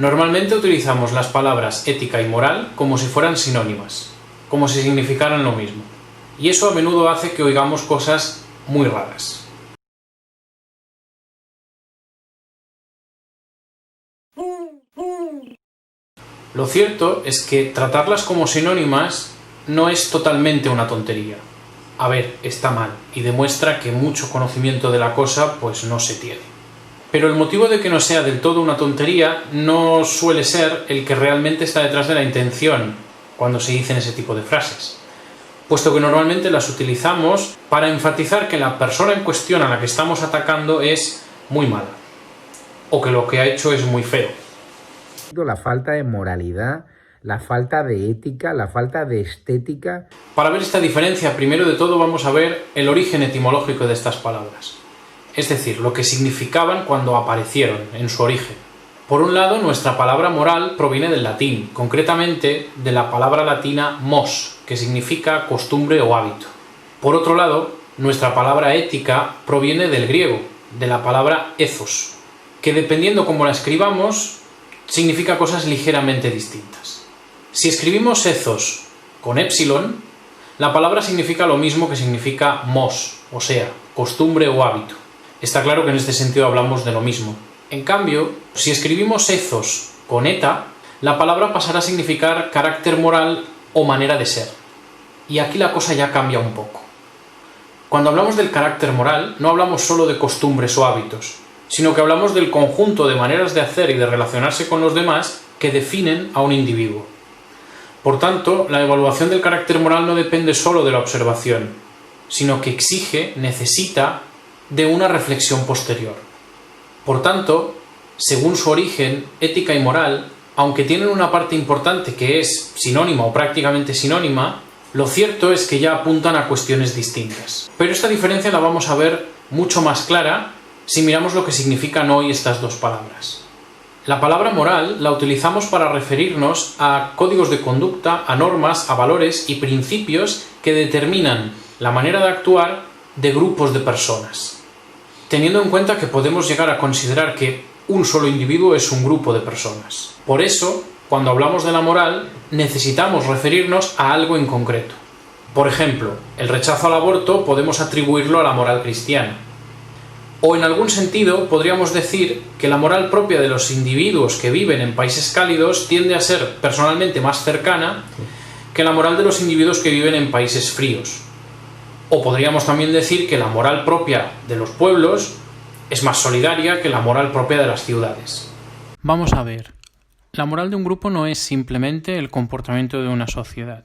Normalmente utilizamos las palabras ética y moral como si fueran sinónimas, como si significaran lo mismo, y eso a menudo hace que oigamos cosas muy raras. Lo cierto es que tratarlas como sinónimas no es totalmente una tontería. A ver, está mal, y demuestra que mucho conocimiento de la cosa pues no se tiene. Pero el motivo de que no sea del todo una tontería no suele ser el que realmente está detrás de la intención cuando se dicen ese tipo de frases, puesto que normalmente las utilizamos para enfatizar que la persona en cuestión a la que estamos atacando es muy mala, o que lo que ha hecho es muy feo. La falta de moralidad, la falta de ética, la falta de estética. Para ver esta diferencia, primero de todo vamos a ver el origen etimológico de estas palabras, es decir, lo que significaban cuando aparecieron en su origen. Por un lado, nuestra palabra moral proviene del latín, concretamente de la palabra latina mos, que significa costumbre o hábito. Por otro lado, nuestra palabra ética proviene del griego, de la palabra ethos, que dependiendo cómo la escribamos, significa cosas ligeramente distintas. Si escribimos ethos con épsilon, la palabra significa lo mismo que significa mos, o sea, costumbre o hábito. Está claro que en este sentido hablamos de lo mismo. En cambio, si escribimos ethos con eta, la palabra pasará a significar carácter moral o manera de ser. Y aquí la cosa ya cambia un poco. Cuando hablamos del carácter moral, no hablamos solo de costumbres o hábitos, sino que hablamos del conjunto de maneras de hacer y de relacionarse con los demás que definen a un individuo. Por tanto, la evaluación del carácter moral no depende solo de la observación, sino que exige, necesita, de una reflexión posterior. Por tanto, según su origen, ética y moral, aunque tienen una parte importante que es sinónima o prácticamente sinónima, lo cierto es que ya apuntan a cuestiones distintas. Pero esta diferencia la vamos a ver mucho más clara si miramos lo que significan hoy estas dos palabras. La palabra moral la utilizamos para referirnos a códigos de conducta, a normas, a valores y principios que determinan la manera de actuar de grupos de personas, teniendo en cuenta que podemos llegar a considerar que un solo individuo es un grupo de personas. Por eso, cuando hablamos de la moral, necesitamos referirnos a algo en concreto. Por ejemplo, el rechazo al aborto podemos atribuirlo a la moral cristiana. O en algún sentido podríamos decir que la moral propia de los individuos que viven en países cálidos tiende a ser personalmente más cercana que la moral de los individuos que viven en países fríos. O podríamos también decir que la moral propia de los pueblos es más solidaria que la moral propia de las ciudades. Vamos a ver. La moral de un grupo no es simplemente el comportamiento de una sociedad.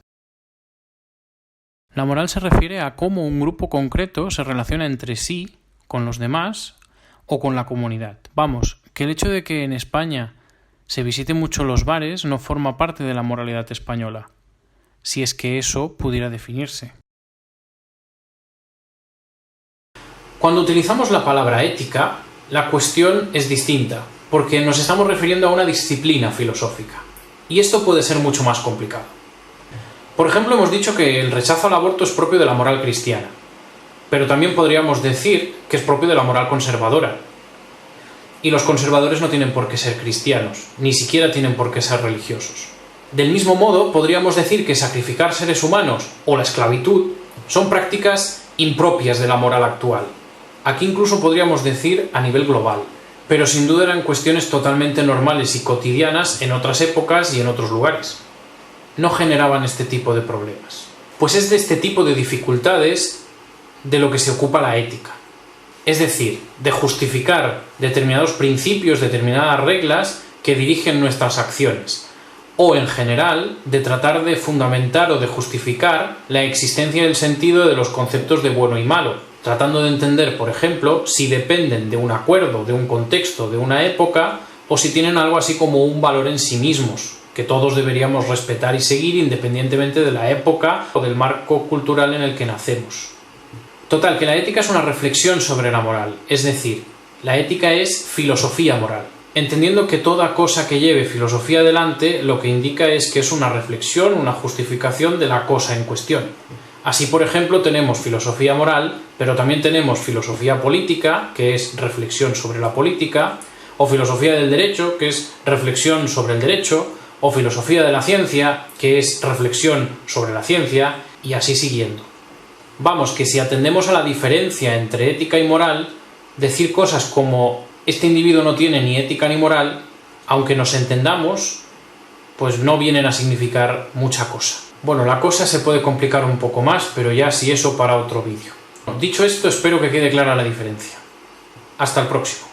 La moral se refiere a cómo un grupo concreto se relaciona entre sí, con los demás o con la comunidad. Vamos, que el hecho de que en España se visiten mucho los bares no forma parte de la moralidad española, si es que eso pudiera definirse. Cuando utilizamos la palabra ética, la cuestión es distinta, porque nos estamos refiriendo a una disciplina filosófica, y esto puede ser mucho más complicado. Por ejemplo, hemos dicho que el rechazo al aborto es propio de la moral cristiana, pero también podríamos decir que es propio de la moral conservadora. Y los conservadores no tienen por qué ser cristianos, ni siquiera tienen por qué ser religiosos. Del mismo modo, podríamos decir que sacrificar seres humanos o la esclavitud son prácticas impropias de la moral actual. Aquí incluso podríamos decir a nivel global, pero sin duda eran cuestiones totalmente normales y cotidianas en otras épocas y en otros lugares. No generaban este tipo de problemas. Pues es de este tipo de dificultades de lo que se ocupa la ética. Es decir, de justificar determinados principios, determinadas reglas que dirigen nuestras acciones, o en general, de tratar de fundamentar o de justificar la existencia y el sentido de los conceptos de bueno y malo, tratando de entender, por ejemplo, si dependen de un acuerdo, de un contexto, de una época, o si tienen algo así como un valor en sí mismos, que todos deberíamos respetar y seguir independientemente de la época o del marco cultural en el que nacemos. Total, que la ética es una reflexión sobre la moral, es decir, la ética es filosofía moral. Entendiendo que toda cosa que lleve filosofía adelante lo que indica es que es una reflexión, una justificación de la cosa en cuestión. Así, por ejemplo, tenemos filosofía moral, pero también tenemos filosofía política, que es reflexión sobre la política, o filosofía del derecho, que es reflexión sobre el derecho, o filosofía de la ciencia, que es reflexión sobre la ciencia, y así siguiendo. Vamos, que si atendemos a la diferencia entre ética y moral, decir cosas como este individuo no tiene ni ética ni moral, aunque nos entendamos, pues no vienen a significar mucha cosa. Bueno, la cosa se puede complicar un poco más, pero ya si eso para otro vídeo. Dicho esto, espero que quede clara la diferencia. Hasta el próximo.